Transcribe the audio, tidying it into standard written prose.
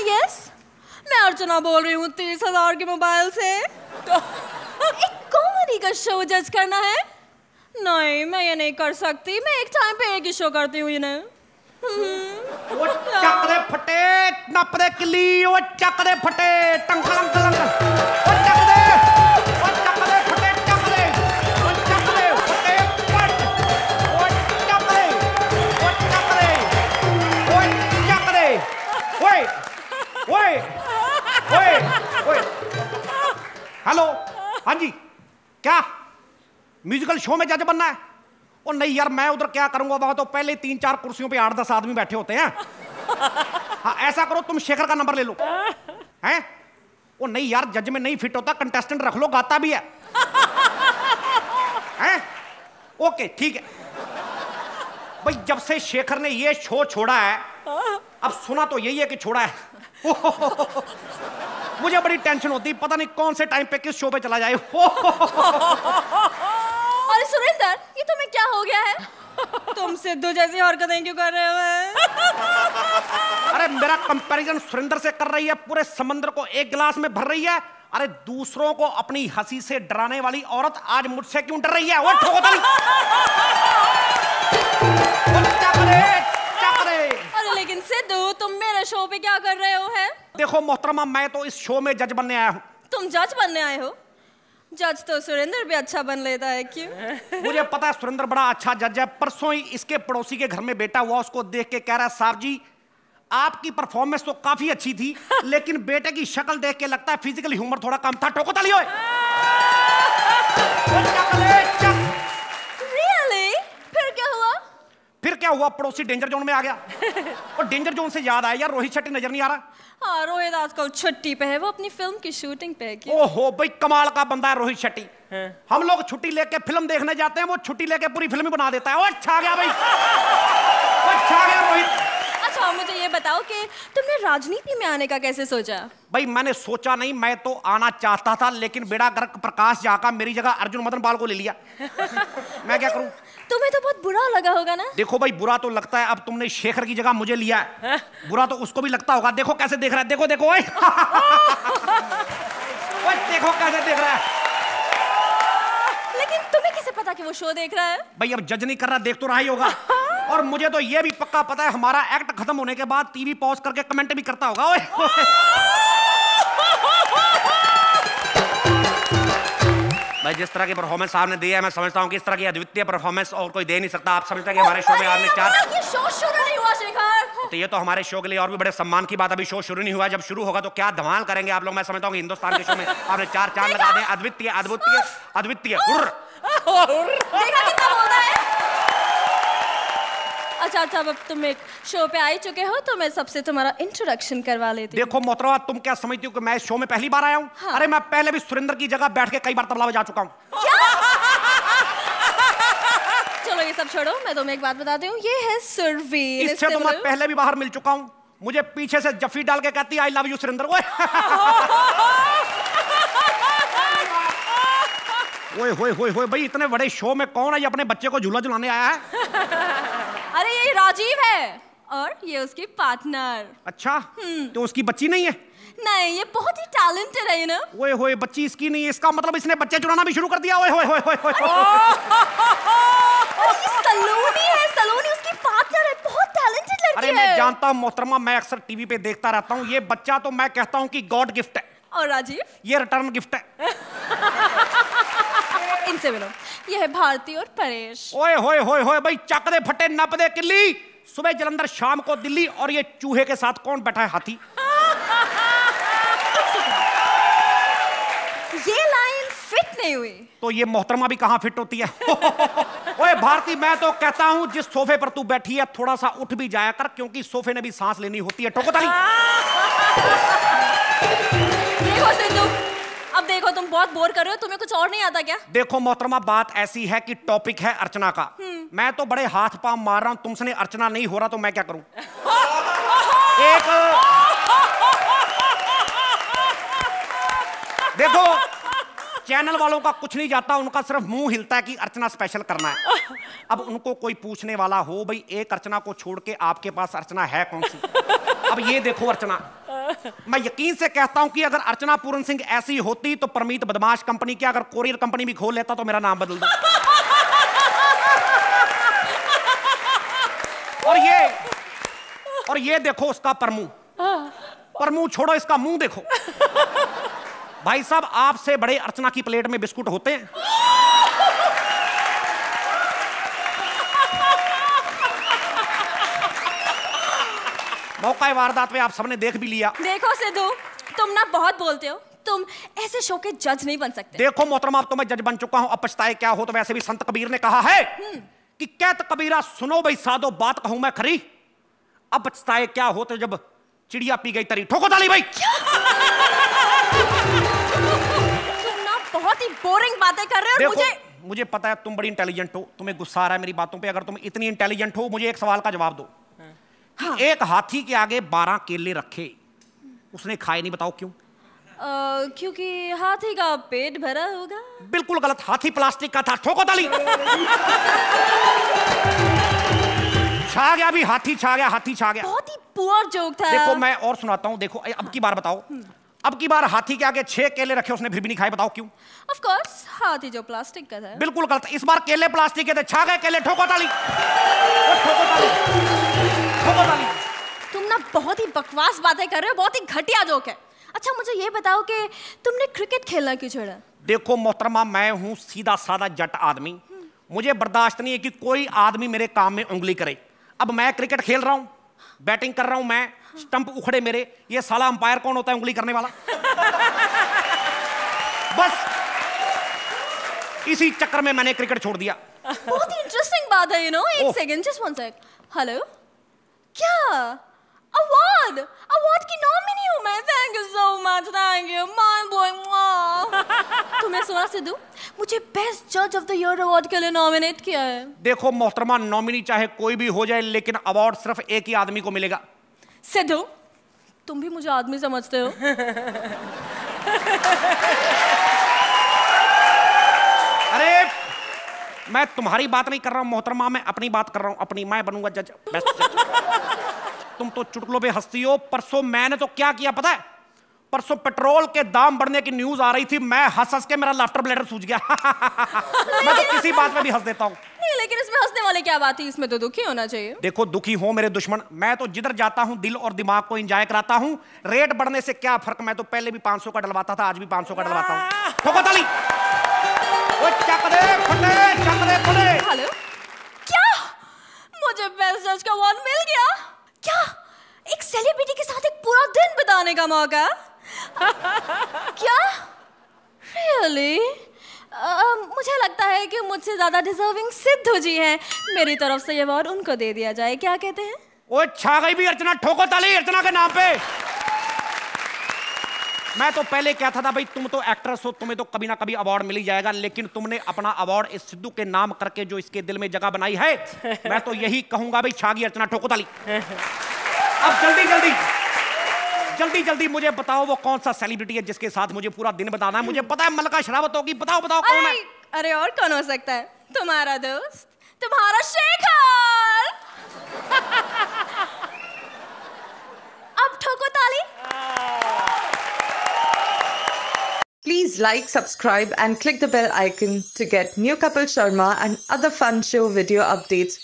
Yes, मैं अर्चना बोल रही हूँ 30,000 के मोबाइल से। एक कॉमेडी का शो जज करना है? नहीं, मैं ये नहीं कर सकती। मैं एक टाइम पे एक ही शो करती हूँ, इन्हें। वो चक दे फटे, नप दे किली, वो चक दे फटे, टंकलंग कलंग, वो चक दे फटे, चक दे, वो चक दे फटे, पट, वो चक दे, वो चक दे, वो चक दे, ओए, ओए, ओए, ओए, हेलो, हाँ जी, क्या म्यूजिकल शो में जज बनना है? ओ नहीं यार, मैं उधर क्या करूंगा, वहां तो पहले 3-4 कुर्सियों पे 8-10 आदमी बैठे होते हैं। हाँ, ऐसा करो तुम शेखर का नंबर ले लो। हैं? ओ नहीं यार, जज में नहीं फिट होता, कंटेस्टेंट रख लो, गाता भी है। हैं? ओके ठीक है भाई। जब से शेखर ने ये शो छोड़ा है, अब सुना तो यही है कि छोड़ा है। मुझे बड़ी टेंशन होती, पता नहीं कौन से टाइम पे किस शो पे चला जाए। अरे सुरेंद्र, ये तुम्हें क्या हो गया है? तुम सिद्धू जैसी हरकतें क्यों कर रहे हो? अरे मेरा कंपैरिजन सुरेंद्र से कर रही है, पूरे समंदर को एक गिलास में भर रही है। अरे दूसरों को अपनी हंसी से डराने वाली औरत आज मुझसे क्यों डर रही है? वो ठोकताली। अरे लेकिन सिद्धू, तुम मेरे शो पे क्या कर रहे हो? है देखो मोहतरमा, मैं तो इस शो में जज बनने आया हूँ। तुम जज बनने आए हो? जज तो सुरेंद्र भी अच्छा बन लेता है, क्यों? मुझे पता है सुरेंद्र बड़ा अच्छा जज है। परसों ही इसके पड़ोसी के घर में बेटा हुआ, उसको देख के कह रहा है, साहब जी आपकी परफॉर्मेंस तो काफी अच्छी थी, लेकिन बेटे की शक्ल देख के लगता है फिजिकल ह्यूमर थोड़ा कम था। टोको ताली होए। Really? फिर क्या हुआ? फिर क्या हुआ, पड़ोसी डेंजर जोन में आ गया। और डेंजर जोन से याद आया यार, रोहित शेट्टी नजर नहीं आ रहा? हाँ, रोहित आजकल छुट्टी पे है, वो अपनी फिल्म की शूटिंग पे है। क्यों? ओहो भाई, कमाल का बंदा है रोहित शेट्टी। हम लोग छुट्टी लेके फिल्म देखने जाते हैं, वो छुट्टी लेके पूरी फिल्म ही बना देता है। अच्छा गया भाई, अच्छा गया रोहित। अच्छा मुझे ये बताओ कि तुमने राजनीति में आने का कैसे सोचा? भाई मैंने सोचा नहीं, मैं तो आना चाहता था, लेकिन बेड़ा गर्क प्रकाश झा का मेरी जगह अर्जुन मदन बाल को ले लिया। मैं क्या करूं? तुम्हें तो बहुत बुरा लगा होगा ना? देखो भाई, बुरा तो लगता है, अब तुमने शेखर की जगह मुझे लिया है, बुरा तो उसको भी लगता होगा। देखो कैसे देख रहा है, देखो देखो, ओए। देखो कैसे देख रहा है। लेकिन तुम्हें कैसे पता कि वो शो देख रहा है? भाई अब जज नहीं कर रहा, देख तो रहा ही होगा। और मुझे तो ये भी पक्का पता है, हमारा एक्ट खत्म होने के बाद टीवी पॉज करके कमेंट भी करता होगा। ओए भाई, जिस तरह की परफॉर्मेंस आपने दी है, मैं समझता हूँ कि इस तरह की अद्वितीय परफॉर्मेंस और कोई दे नहीं सकता। आप समझते हैं कि हमारे शो में आपने 4 ये शो शुरू नहीं हुआ शेखर। तो ये तो हमारे शो के लिए और भी बड़े सम्मान की बात, अभी शो शुरू नहीं हुआ। जब शुरू होगा तो क्या धमाल करेंगे आप लोग। मैं समझता हूँ कि हिंदुस्तान के शो में आपने 4 चांद लगा दिए। अद्वितीय अद्वितीय अद्वितीय। देखा कितना बोलता है। अच्छा, अब तुम एक शो पे आ चुके हो, तो मैं सबसे तुम्हारा इंट्रोडक्शन करवा लेती हूँ। देखो मोहतरमा, तुम क्या समझती हो कि मैं इस शो में पहली बार आया हूँ? हाँ। अरे मैं पहले भी सुरेंद्र की जगह बैठ के कई बार तबला बजा चुका हूँ। चलो ये सब छोड़ो, मैं तुम्हें एक बात बताती हूँ, ये है सुरवीर। इससे तो मैं पहले भी बाहर मिल चुका हूँ। मुझे पीछे से जफी डाल के कहती है आई लव यू सुरेंद्र। ओए होए होए होए भाई, इतने बड़े शो में कौन है ये अपने बच्चे को झूला झुलाने आया है? अरे ये राजीव है और ये उसकी पार्टनर। अच्छा, तो उसकी बच्ची नहीं है? नहीं, ये बहुत ही टैलेंटेड है, यू नो। ओए होए, बच्ची इसकी नहीं है, इसका मतलब इसने बच्चे चुराना भी शुरू कर दिया। ओए होए होए होए होए। सलोनी है, सलोनी उसकी पार्टनर है, बहुत टैलेंटेड लड़की है। अरे मैं जानता हूँ मोहतरमा, मैं अक्सर टीवी पे देखता रहता हूँ। ये बच्चा तो मैं कहता हूँ कि गॉड गिफ्ट है। और राजीव? ये रिटर्न गिफ्ट है। इनसे मिलो, ये है भारती और परेश। ओए होए होए होए भाई, चक दे फटे, नप दे किल्ली। सुबह जलंधर, शाम को दिल्ली, और ये चूहे के साथ कौन बैठा है? हाथी। ये लाइन फिट नहीं हुई तो ये मोहतरमा भी कहाँ फिट होती है? ओए भारती, मैं तो कहता हूँ जिस सोफे पर तू बैठी है थोड़ा सा उठ भी जाया कर, क्योंकि सोफे ने भी सांस लेनी होती है। टोको ताली। देखो सिद्धू, अब देखो तुम बहुत बोर कर रहे हो, तुम्हें कुछ और नहीं आता क्या? देखो मोहतरमा, बात ऐसी है कि टॉपिक है अर्चना का। मैं तो बड़े हाथ पांव मार रहा हूं, तुमसे अर्चना नहीं हो रहा तो मैं क्या करूं? एक देखो, चैनल वालों का कुछ नहीं जाता, उनका सिर्फ मुंह हिलता है कि अर्चना स्पेशल करना है। अब उनको कोई पूछने वाला हो, भाई एक अर्चना को छोड़ के आपके पास अर्चना है कौन सी? अब ये देखो अर्चना, मैं यकीन से कहता हूं कि अगर अर्चना पूरन सिंह ऐसी होती तो परमीत बदमाश कंपनी की अगर कोरियर कंपनी भी खोल लेता तो मेरा नाम बदल दो। और ये देखो उसका परमू छोड़ो, इसका मुंह देखो। भाई साहब, आपसे बड़े अर्चना की प्लेट में बिस्कुट होते हैं। मौका वारदात पे आप सबने देख भी लिया। देखो सिद्धू, तुम ना बहुत बोलते हो, तुम ऐसे शो के जज नहीं बन सकते। देखो मोहतरमा, अब तो मैं जज बन चुका हूं, अब पछताए क्या हो। तो वैसे भी संत कबीर ने कहा है कि कहत कबीरा सुनो भाई साधो बात कहूं मैं खरी, अब पछताए क्या हो तो जब चिड़िया पी गई तरी। ठोको ताली भाई। तुम ना बहुत ही बोरिंग बातें कर रहे हो। मुझे पता है तुम बड़ी इंटेलिजेंट हो, तुम्हें गुस्सा आ रहा है मेरी बातों पे। अगर तुम इतनी इंटेलिजेंट हो, मुझे एक सवाल का जवाब दो। हाँ। एक हाथी के आगे 12 केले रखे, उसने खाए नहीं, बताओ क्यों? क्योंकि हाथी का पेट भरा होगा। बिल्कुल गलत, हाथी प्लास्टिक का था। ठोको ताली। छा गया भी, हाथी छा गया, हाथी छा गया। बहुत ही पुअर जोक था। देखो मैं और सुनाता हूं। देखो अब की बार बताओ, अब की बार हाथी के आगे 6 केले रखे, उसने फिर भी नहीं खाए, बताओ क्यों? ऑफ कोर्स हाथी जो प्लास्टिक का था। बिल्कुल गलत, इस बार केले प्लास्टिक के थे, छा गए केले। ठोको ताली। ठोको ताली। ठोको ताली। तुम ना बहुत ही बकवास बातें कर रहे हो, बहुत ही घटिया जोक है। अच्छा मुझे ये बताओ कि तुमने क्रिकेट खेलना क्यों छोड़ा? देखो मोहतरमा, मैं हूं सीधा साधा जट आदमी, मुझे बर्दाश्त नहीं है कि कोई आदमी मेरे काम में उंगली करे। अब मैं क्रिकेट खेल रहा हूं, बैटिंग कर रहा हूं मैं, स्टंप उखड़े मेरे, ये साला अंपायर कौन होता है उंगली करने वाला? बस इसी चक्कर में मैंने क्रिकेट छोड़ दिया। बहुत ही इंटरेस्टिंग बात है, यू नो। एक second, just one sec. Hello, क्या अवार्ड की नॉमिनी हूं मैं? Thank you so much, thank you, mind blowing. तुम्हें सुना सिद्धू, मुझे बेस्ट जज ऑफ द ईयर अवार्ड के लिए नॉमिनेट किया है। देखो मोहतरमा, नॉमिनी चाहे कोई भी हो जाए, लेकिन अवार्ड सिर्फ एक ही आदमी को मिलेगा। सिद्धू, तुम भी मुझे आदमी समझते हो? अरे मैं तुम्हारी बात नहीं कर रहा हूं मोहतरमा, मैं अपनी बात कर रहा हूं, अपनी। मैं बनूंगा जज, बेस्ट जज। तुम तो चुटकुलों पे हंसती हो। परसों मैंने तो क्या किया पता है? परसों पेट्रोल के दाम बढ़ने की न्यूज आ रही थी, मैं हंस हंस के मेरा लाफ्टर ब्लैडर सूज गया। मैं तो किसी बात में भी हंस देता हूं। नहीं, लेकिन इसमें हंसने वाली क्या बात है? इसमें तो दुखी होना चाहिए। देखो दुखी हो मेरे दुश्मन, मैं तो जिधर जाता हूं दिल और दिमाग को एंजॉय कराता हूं। रेट बढ़ने से क्या फर्क, मैं तो पहले भी 500 का डलवाता था, आज भी 500 का डलवाता हूं। ठोको ताली। वो चक दे फटे, चक दे फटे। हेलो, क्या मुझे बेस्ट जज का अवार्ड मिल गया? क्या एक सेलिब्रिटी के साथ एक पूरा दिन बिताने का मौका? क्या रियली? मुझे लगता है कि मुझसे ज्यादा डिजर्विंग सिद्धू जी हैं। मेरी तरफ से ये अवार्ड उनको दे दिया जाए, क्या कहते हैं? वो छा गई भी अर्चना। ठोको ताली अर्चना के नाम पे। मैं तो पहले कहता था भाई तुम तो एक्ट्रेस हो, तुम्हें तो कभी ना कभी अवार्ड मिल ही जाएगा, लेकिन तुमने अपना अवार्ड इस सिद्धू के नाम करके जो इसके दिल में जगह बनाई है, मैं तो यही कहूंगा भाई, छागी अर्चना। ठोको ताली। अब जल्दी मुझे बताओ वो कौन सा सेलिब्रिटी है जिसके साथ मुझे पूरा दिन बताना है? मुझे पता है मलका शरावत होगी, बताओ कौन है? अरे और कौन हो सकता है? तुम्हारा दोस्त, तुम्हारा शेखर। अब ठोको ताली। Please like, subscribe and click the bell icon to get new Kapil Sharma and other fun show video updates